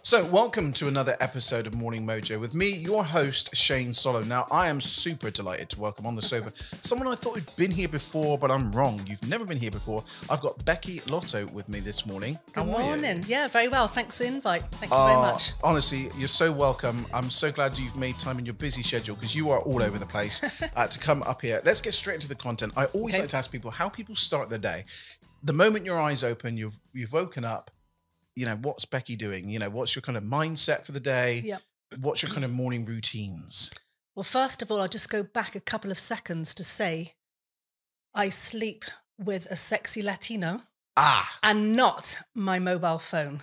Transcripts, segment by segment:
So, welcome to another episode of Morning Mojo with me, your host, Shane Solo. Now, I am super delighted to welcome on the sofa someone I thought had been here before, but I'm wrong. You've never been here before. I've got Rebecca Loto with me this morning. Good morning. Yeah, very well. Thanks for the invite. Thank you very much. Honestly, you're so welcome. I'm so glad you've made time in your busy schedule because you are all over the place to come up here. Let's get straight into the content. I always like to ask people how people start their day. The moment your eyes open, you've woken up. You know, what's Becky doing? You know, what's your kind of mindset for the day? Yep. What's your kind of morning routines? Well, first of all, I'll just go back a couple of seconds to say I sleep with a sexy Latino and not my mobile phone.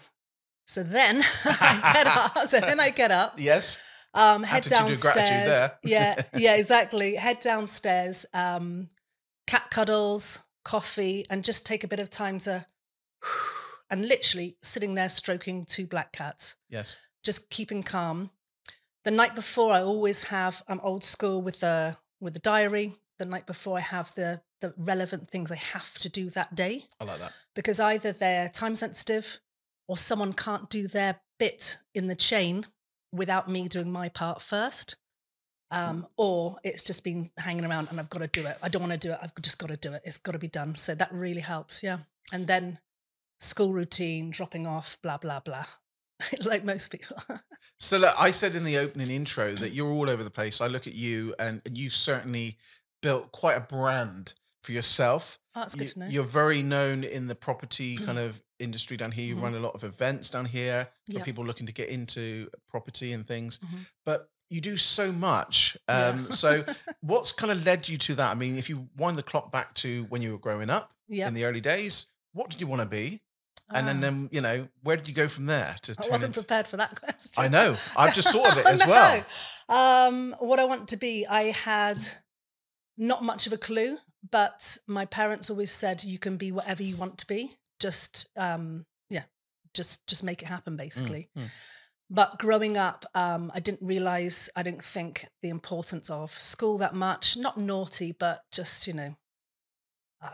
So then I get up. Yes. Head downstairs. Yeah, exactly. Head downstairs, cat cuddles, coffee, and just take a bit of time to... And literally sitting there stroking two black cats. Yes. Just keeping calm. The night before, I always have, I'm old school with the diary. The night before, I have the relevant things I have to do that day. I like that. Because either they're time sensitive or someone can't do their bit in the chain without me doing my part first. Or it's just been hanging around and I've got to do it. I don't want to do it. I've just got to do it. It's got to be done. So that really helps. Yeah. And then school routine, dropping off, blah, blah, blah, like most people. So look, I said in the opening intro that you're all over the place. I look at you and you've certainly built quite a brand for yourself. Oh, that's good to know. You're very known in the property kind of industry down here. You run a lot of events down here for people looking to get into property and things. But you do so much. So what's kind of led you to that? I mean, if you wind the clock back to when you were growing up in the early days, what did you want to be? And then, you know, where did you go from there? I wasn't prepared for that question. I know. I've just thought of it as well. What I want to be, I had not much of a clue, but my parents always said you can be whatever you want to be. Just make it happen, basically. But growing up, I didn't think the importance of school that much. Not naughty, but just, you know,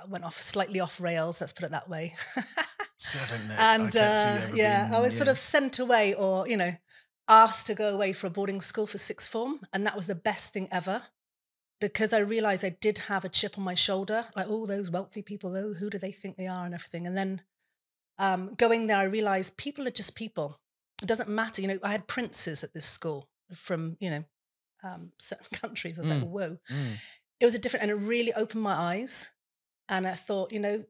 went slightly off rails, let's put it that way. So I don't know. And I was sort of sent away or, you know, asked to go away for a boarding school for sixth form. And that was the best thing ever because I realized I did have a chip on my shoulder. Like, all those wealthy people, though, who do they think they are and everything? And then going there, I realized people are just people. It doesn't matter. You know, I had princes at this school from, you know, certain countries. I was like, whoa. It was and it really opened my eyes. And I thought, you know,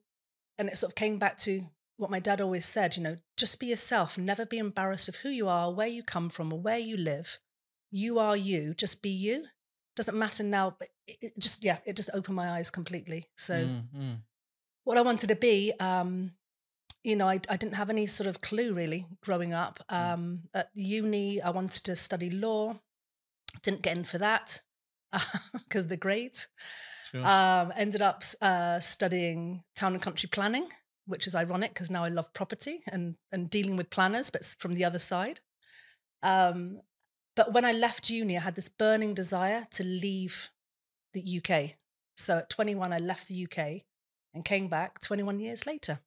and it sort of came back to what my dad always said, you know, just be yourself. Never be embarrassed of who you are, where you come from, or where you live. You are you. Just be you. Doesn't matter now, but it just opened my eyes completely. So what I wanted to be, you know, I didn't have any sort of clue really growing up. At uni, I wanted to study law. Didn't get in for that because of the grades. Sure. Ended up studying town and country planning, which is ironic because now I love property and dealing with planners, but it's from the other side. But when I left uni, I had this burning desire to leave the UK. So at 21, I left the UK and came back 21 years later.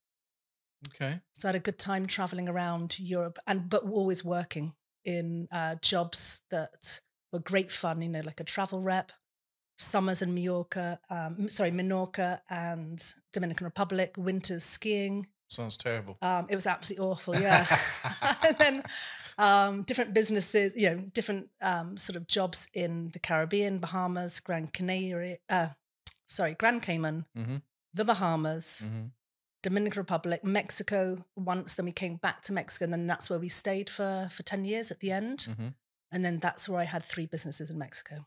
Okay. So I had a good time traveling around Europe but always working in jobs that were great fun, you know, like a travel rep. Summers in Menorca and Dominican Republic, winters skiing. Sounds terrible. It was absolutely awful, yeah. And then different businesses, you know, different sort of jobs in the Caribbean, Bahamas, Grand Cayman, the Bahamas, Dominican Republic, Mexico once. Then we came back to Mexico, and then that's where we stayed for 10 years at the end. And then that's where I had 3 businesses in Mexico.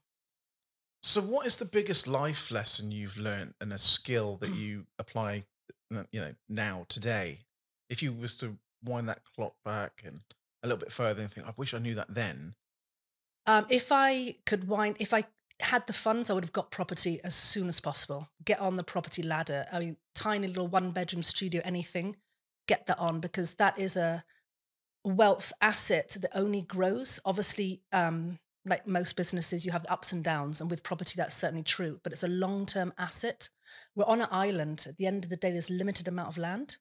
So what is the biggest life lesson you've learned and a skill that you apply, you know, now, today? If you was to wind that clock back and a little bit further and think, I wish I knew that then. If I had the funds, I would have got property as soon as possible. Get on the property ladder. I mean, tiny little 1-bedroom studio, anything, get that on because that is a wealth asset that only grows. Obviously, like most businesses, you have the ups and downs, and with property, that's certainly true, but it's a long-term asset. We're on an island. At the end of the day, there's a limited amount of land.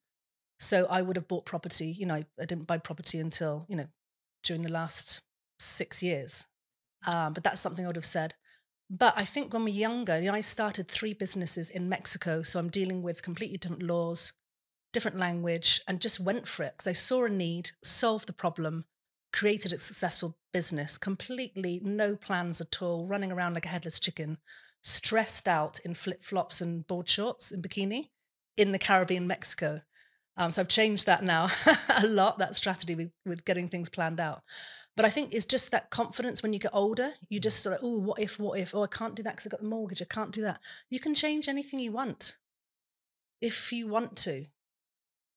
So I would have bought property. You know, I didn't buy property until, you know, during the last 6 years. But that's something I would have said. But I think when we're younger, I started 3 businesses in Mexico. So I'm dealing with completely different laws, different language, and just went for it because I saw a need, solved the problem, created a successful business, completely no plans at all, running around like a headless chicken, stressed out in flip-flops and board shorts and bikini in the Caribbean, Mexico. So I've changed that now a lot, that strategy with getting things planned out. But I think it's just that confidence when you get older. You just sort of, oh, what if? Oh, I can't do that because I've got the mortgage. I can't do that. You can change anything you want if you want to.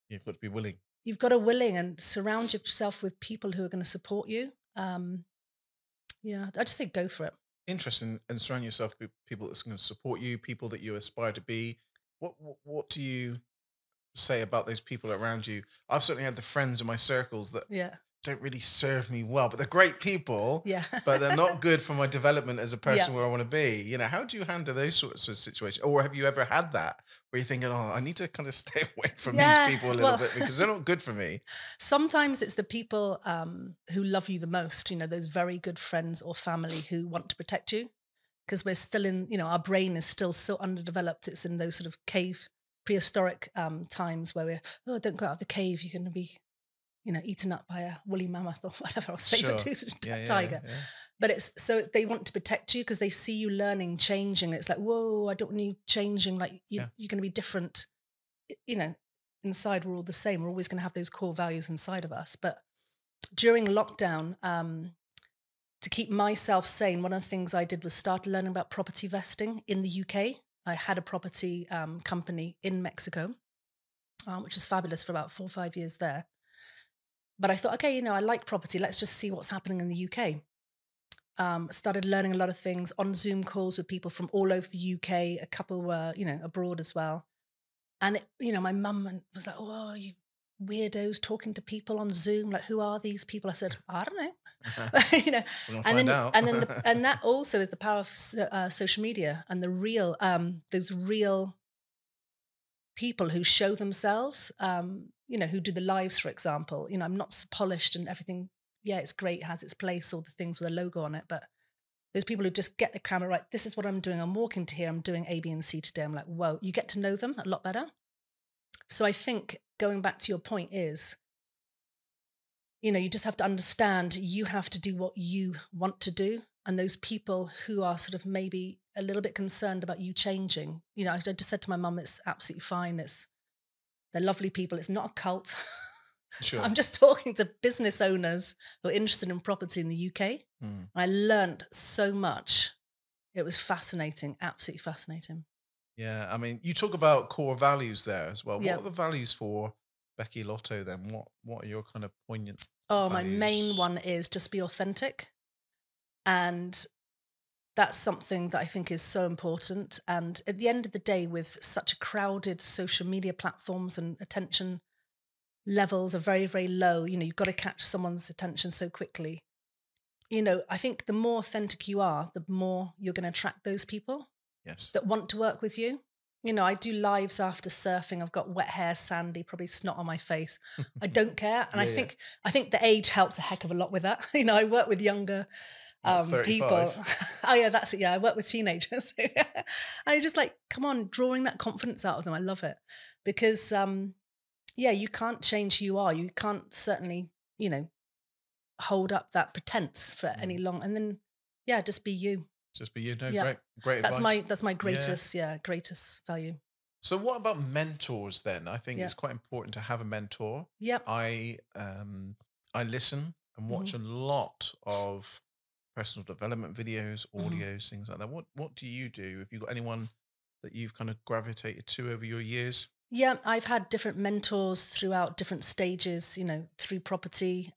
You've got to be willing. You've got to willing and surround yourself with people who are going to support you. Yeah, I just say go for it. Interesting. And surround yourself with people that's going to support you, people that you aspire to be. What do you say about those people around you? I've certainly had the friends in my circles that don't really serve me well, but they're great people, but they're not good for my development as a person where I want to be. You know, how do you handle those sorts of situations? Or have you ever had that where you're thinking, oh, I need to kind of stay away from these people a little bit because they're not good for me? Sometimes it's the people who love you the most, those very good friends or family who want to protect you because we're still in, our brain is still so underdeveloped. It's in those sort of prehistoric times where we're, don't go out of the cave, you're going to be eaten up by a woolly mammoth or whatever, or saber-toothed tiger. Yeah. But it's so they want to protect you because they see you learning, changing. It's like, whoa, I don't want you changing. Like you're going to be different. Inside we're all the same. We're always going to have those core values inside of us. But during lockdown, to keep myself sane, one of the things I did was start learning about property vesting in the UK. I had a property company in Mexico, which is fabulous for about 4 or 5 years there. But I thought, okay, I like property. Let's just see what's happening in the UK. Started learning a lot of things on Zoom calls with people from all over the UK. A couple were, abroad as well. And, my mum was like, oh, you weirdos talking to people on Zoom. Like, who are these people? I said, I don't know. And that also is the power of social media and the real, those real people who show themselves, who do the lives, for example. I'm not so polished and everything. Yeah, it's great. It has its place, all the things with a logo on it. But those people who just get the camera, right, this is what I'm doing. I'm walking to here. I'm doing A, B, and C today. I'm like, whoa, you get to know them a lot better. So I think going back to your point is, you just have to understand you have to do what you want to do. And those people who are sort of maybe a little bit concerned about you changing, I just said to my mum, it's absolutely fine. They're lovely people. It's not a cult. Sure. I'm just talking to business owners who are interested in property in the UK. I learned so much. It was fascinating, absolutely fascinating. Yeah, I mean, you talk about core values there as well. What are the values for Rebecca Loto then? What are your kind of poignant values? My main one is just be authentic. And that's something that I think is so important. And at the end of the day, with such a crowded social media platforms and attention levels are very, very low, you've got to catch someone's attention so quickly. I think the more authentic you are, the more you're going to attract those people that want to work with you. I do lives after surfing. I've got wet hair, sandy, probably snot on my face. I don't care. And I think the age helps a heck of a lot with that. I work with younger people. Oh yeah, that's it. Yeah, I work with teenagers. I just like, come on, drawing that confidence out of them. I love it because, you can't change who you are. You can't certainly, hold up that pretense for any long. And then, just be you. Just be you. No, great That's advice. That's my greatest, greatest value. So what about mentors then? I think it's quite important to have a mentor. Yep. I listen and watch a lot of personal development videos, audios, things like that. What do you do? Have you got anyone that you've kind of gravitated to over your years? Yeah, I've had different mentors throughout different stages, through property,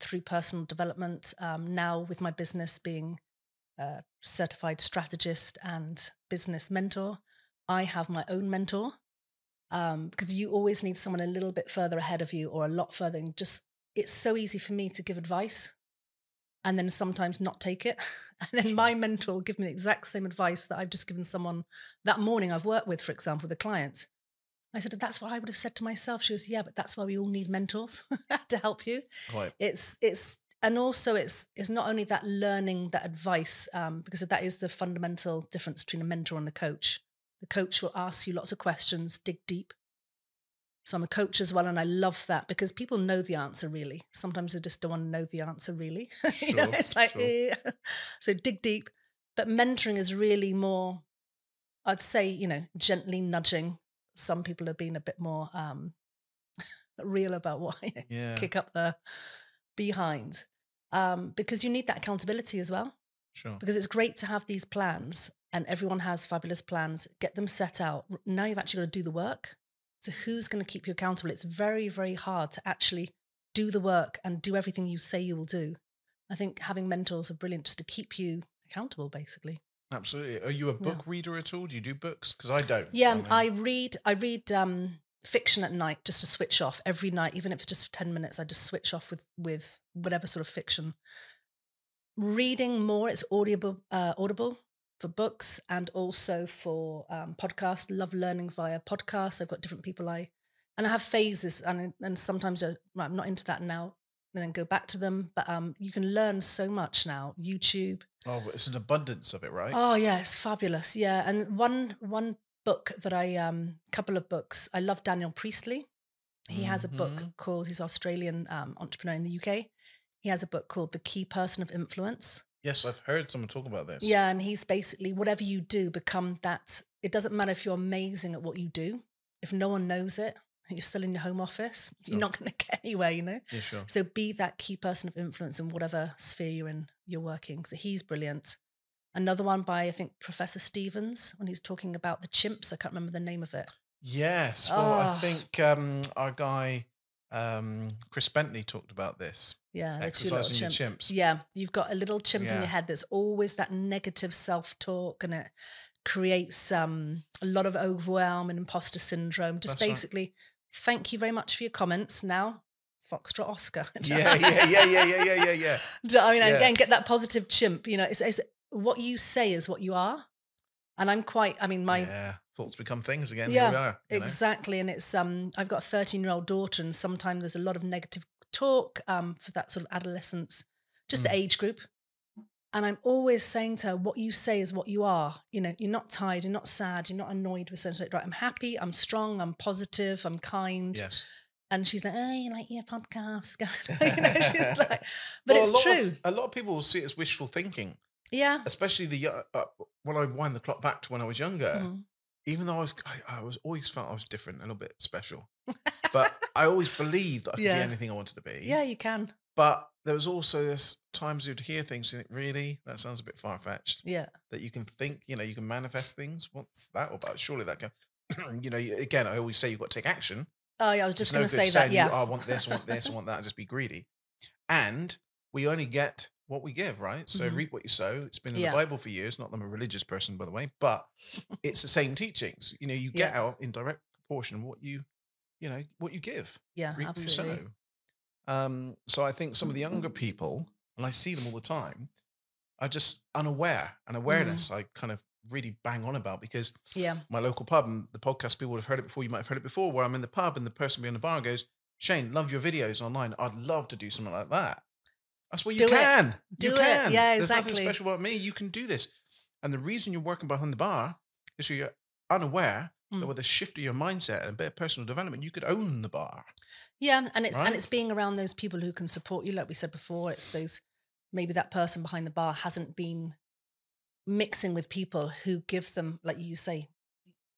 through personal development. Now with my business being a certified strategist and business mentor, I have my own mentor because you always need someone a little bit further ahead of you or a lot further. And it's so easy for me to give advice and then sometimes not take it. And then my mentor will give me the exact same advice that I've just given someone that morning I've worked with, for example, with a client. I said, that's what I would have said to myself. She goes, yeah, but that's why we all need mentors to help you. Right. It's And also it's not only that learning, that advice, because that is the fundamental difference between a mentor and a coach. The coach will ask you lots of questions, dig deep. So I'm a coach as well, and I love that because people know the answer really. Sometimes they just don't want to know the answer really. Sure, It's like, so dig deep. But mentoring is really more, I'd say, gently nudging. Some people are being a bit more real about why kick up the behind. Because you need that accountability as well. Sure. Because it's great to have these plans and everyone has fabulous plans, get them set out. Now you've actually got to do the work. So who's going to keep you accountable? It's very, very hard to actually do the work and do everything you say you will do. I think having mentors are brilliant just to keep you accountable, basically. Absolutely. Are you a book reader at all? Do you do books? Because I don't. Yeah, I read fiction at night just to switch off every night, even if it's just 10 minutes. I just switch off with whatever sort of fiction. Reading more, it's audible for books and also for podcasts. Love learning via podcasts. I've got different people and I have phases and sometimes I'm not into that now and then go back to them. But you can learn so much now. YouTube. Oh, but it's an abundance of it, right? Oh yeah, it's fabulous. Yeah, and one book that couple of books. I love Daniel Priestley. He has a book called, he's an Australian entrepreneur in the UK. He has a book called The Key Person of Influence. Yes, I've heard someone talk about this. Yeah, and he's basically, whatever you do, become that. It doesn't matter if you're amazing at what you do. If no one knows it, you're still in your home office. Sure. You're not going to get anywhere, Yeah, sure. So be that key person of influence in whatever sphere you're working. So he's brilliant. Another one by, I think, Professor Stevens, when he's talking about the chimps. I can't remember the name of it. Yes. Well, I think our guy, Chris Bentley, talked about this. Yeah, exercising your chimps. Yeah, you've got a little chimp in your head that's always that negative self-talk, and it creates a lot of overwhelm and imposter syndrome. Just that's basically, right. Thank you very much for your comments. Now, Foxtrot Oscar. Yeah. I mean, again, get that positive chimp. It's what you say is what you are. And I'm quite, thoughts become things again. Yeah, here we are, exactly. And it's, I've got a 13-year-old daughter, and sometimes there's a lot of negative talk for that sort of adolescence, just the age group. And I'm always saying to her, what you say is what you are. You're not tired, you're not sad, you're not annoyed with something. Right, I'm happy, I'm strong, I'm positive, I'm kind. Yes. And she's like, oh, you like your podcast? She's like, but it's true. A lot of people will see it as wishful thinking. Yeah. Especially when I wind the clock back to when I was younger, even though I always felt I was different, a little bit special. But I always believed that I could be anything I wanted to be. Yeah, you can. But there was also this times you'd hear things, you think, really? That sounds a bit far-fetched. Yeah. That you can think, you can manifest things. What's that all about? Surely that can, again, I always say you've got to take action. Oh, yeah, I was just going to say that, yeah. I want this, I want this, I want that, and just be greedy. And we only get what we give, right? So reap what you sow. It's been in the Bible for years. Not that I'm a religious person, by the way, but it's the same teachings. You get out in direct proportion what you give. Yeah, reap absolutely. What you sow. So I think some of the younger people, and I see them all the time, are just unaware. And awareness, I kind of really bang on about, because my local pub, and the podcast people would have heard it before. You might have heard it before, where I'm in the pub and the person behind the bar goes, Shane, love your videos online. I'd love to do something like that. That's what you can. Do it. Yeah, exactly. There's nothing special about me. You can do this. And the reason you're working behind the bar is so you're unaware that with a shift of your mindset and a bit of personal development, you could own the bar. Yeah, and it's being around those people who can support you. Like we said before, it's those, maybe that person behind the bar hasn't been mixing with people who give them, like you say,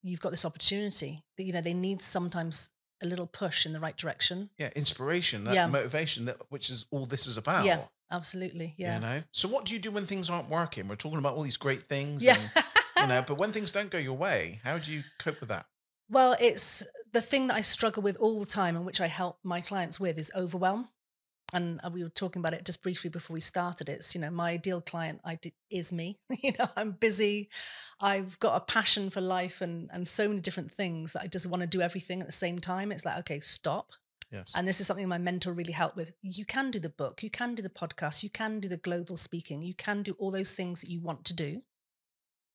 you've got this opportunity that, they need sometimes a little push in the right direction. Yeah, inspiration, that motivation, which is all this is about. Yeah, absolutely. Yeah. So what do you do when things aren't working? We're talking about all these great things. Yeah. And, but when things don't go your way, how do you cope with that? Well, it's the thing that I struggle with all the time, and which I help my clients with, is overwhelm. And we were talking about it just briefly before we started. It's, my ideal client is me. I'm busy. I've got a passion for life and so many different things that I just want to do everything at the same time. It's like, okay, stop. Yes. And this is something my mentor really helped with. You can do the book. You can do the podcast. You can do the global speaking. You can do all those things that you want to do,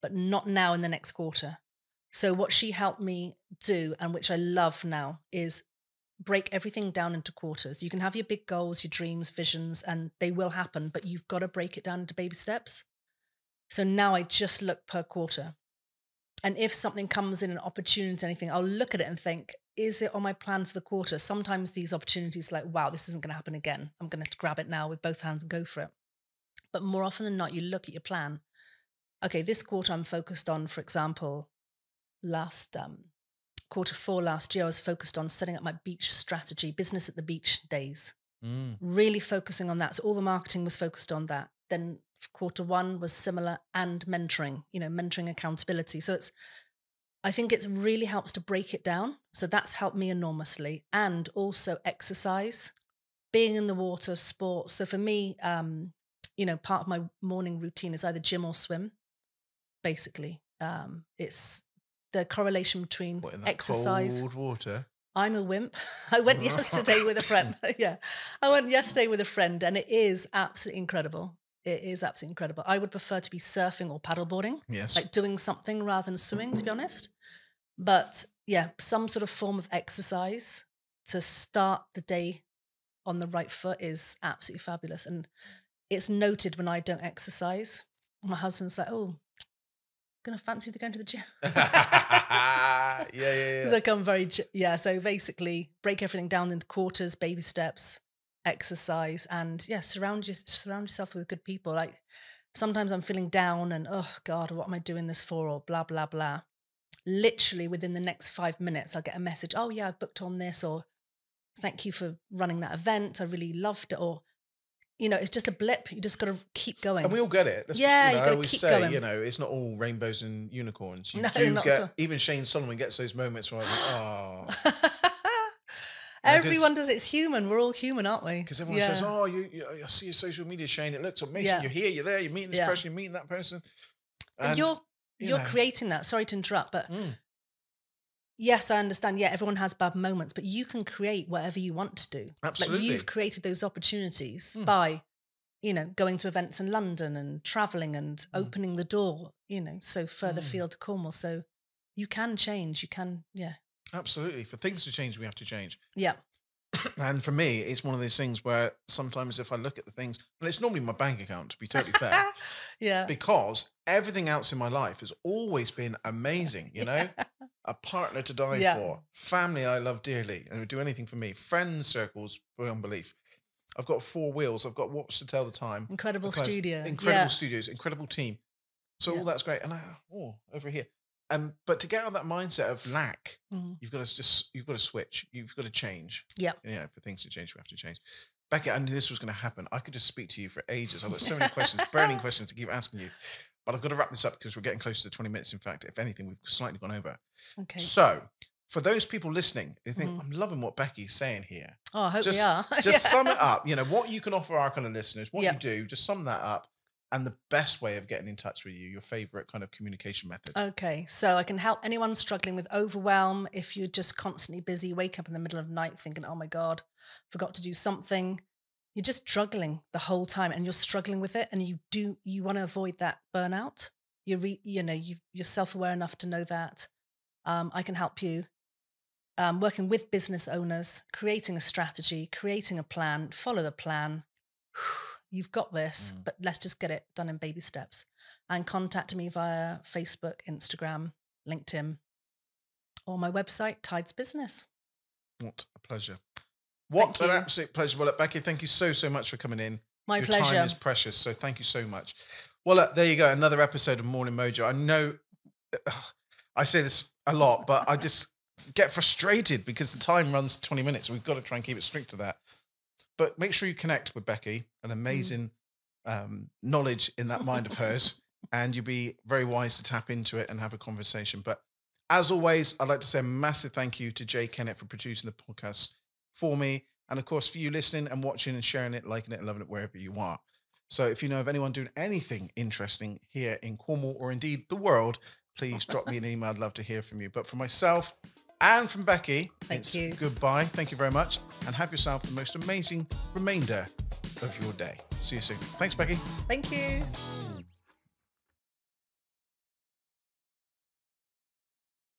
but not now in the next quarter. So what she helped me do, and which I love now, is break everything down into quarters. You can have your big goals, your dreams, visions, and they will happen, but you've got to break it down into baby steps. So now I just look per quarter. And if something comes in, an opportunity, anything, I'll look at it and think, is it on my plan for the quarter? Sometimes these opportunities like, wow, this isn't going to happen again. I'm going to grab it now with both hands and go for it. But more often than not, you look at your plan. Okay, this quarter I'm focused on, for example, last Q4 last year, I was focused on setting up my beach strategy, business at the beach days, really focusing on that. So all the marketing was focused on that. Then Q1 was similar, and mentoring, mentoring accountability. So I think it really helps to break it down. So that's helped me enormously. And also exercise, being in the water, sports. So for me, part of my morning routine is either gym or swim, basically. It's the correlation between exercise. Cold water. I'm a wimp. I went yesterday with a friend. Yeah. I went yesterday with a friend, and it is absolutely incredible. It is absolutely incredible. I would prefer to be surfing or paddleboarding. Yes. Like doing something rather than swimming, to be honest. But yeah, some sort of form of exercise to start the day on the right foot is absolutely fabulous. And it's noted when I don't exercise. My husband's like, oh, going to fancy going to the gym. Yeah. Because I come so basically break everything down into quarters, baby steps, exercise, and surround yourself with good people. Like sometimes I'm feeling down and, oh God, what am I doing this for? Or blah, blah, blah. Literally within the next 5 minutes, I'll get a message. Oh yeah, I've booked on this, or thank you for running that event. I really loved it. Or, it's just a blip. You just got to keep going. And we all get it. You got to I always keep say, going. it's not all rainbows and unicorns. You No, do not get, at all. even Shane Solomon gets those moments where I'm like, oh. Everyone does. It's human. We're all human, aren't we? Because everyone says, oh, I see your social media, Shane. It looks amazing. Yeah. You're here, you're there, you're meeting this person, you're meeting that person. And you're creating that. Sorry to interrupt, but yes, I understand. Yeah, everyone has bad moments, but you can create whatever you want to do. Absolutely. Like you've created those opportunities by, going to events in London and traveling and opening the door, so further field to Cornwall. So you can change. You can, Absolutely. For things to change, we have to change. Yeah. And for me, it's one of those things where sometimes if I look at the things, and it's normally my bank account, to be totally fair. Yeah. Because everything else in my life has always been amazing, A partner to die for, family I love dearly and would do anything for me, friends circles beyond belief. I've got 4 wheels. I've got watch to tell the time. Incredible studio. Incredible studios, incredible team. So all that's great. And over here. But to get out of that mindset of lack, you've got to switch. You've got to change. Yeah. For things to change, we have to change. Becky, I knew this was going to happen. I could just speak to you for ages. I've got so many questions, burning questions to keep asking you. But I've got to wrap this up because we're getting close to 20 minutes. In fact, if anything, we've slightly gone over. Okay. So for those people listening who think, I'm loving what Becky's saying here. Oh, I hope we are. Just sum it up. What you can offer our kind of listeners, what you do, just sum that up. And the best way of getting in touch with you, your favorite kind of communication method. Okay, so I can help anyone struggling with overwhelm. If you're just constantly busy, wake up in the middle of the night thinking, oh my God, forgot to do something. You're just struggling the whole time and you're struggling with it. And you want to avoid that burnout. You're self-aware enough to know that. I can help you working with business owners, creating a strategy, creating a plan, follow the plan. You've got this, but let's just get it done in baby steps. And contact me via Facebook, Instagram, LinkedIn, or my website, Tides Business. What a pleasure. What an absolute pleasure. Well, Becky, thank you so much for coming in. My pleasure. Your time is precious, so thank you so much. Well, there you go, another episode of Morning Mojo. I know I say this a lot, but I just get frustrated because the time runs 20 minutes. We've got to try and keep it strict to that. But make sure you connect with Becky, an amazing knowledge in that mind of hers, and you'll be very wise to tap into it and have a conversation. But as always, I'd like to say a massive thank you to Jay Kennett for producing the podcast for me. And of course, for you listening and watching and sharing it, liking it and loving it wherever you are. So if you know of anyone doing anything interesting here in Cornwall or indeed the world, please drop me an email. I'd love to hear from you. But for myself and from Becky, Thank you. Goodbye. Thank you very much. And have yourself the most amazing remainder of your day. See you soon. Thanks, Becky. Thank you.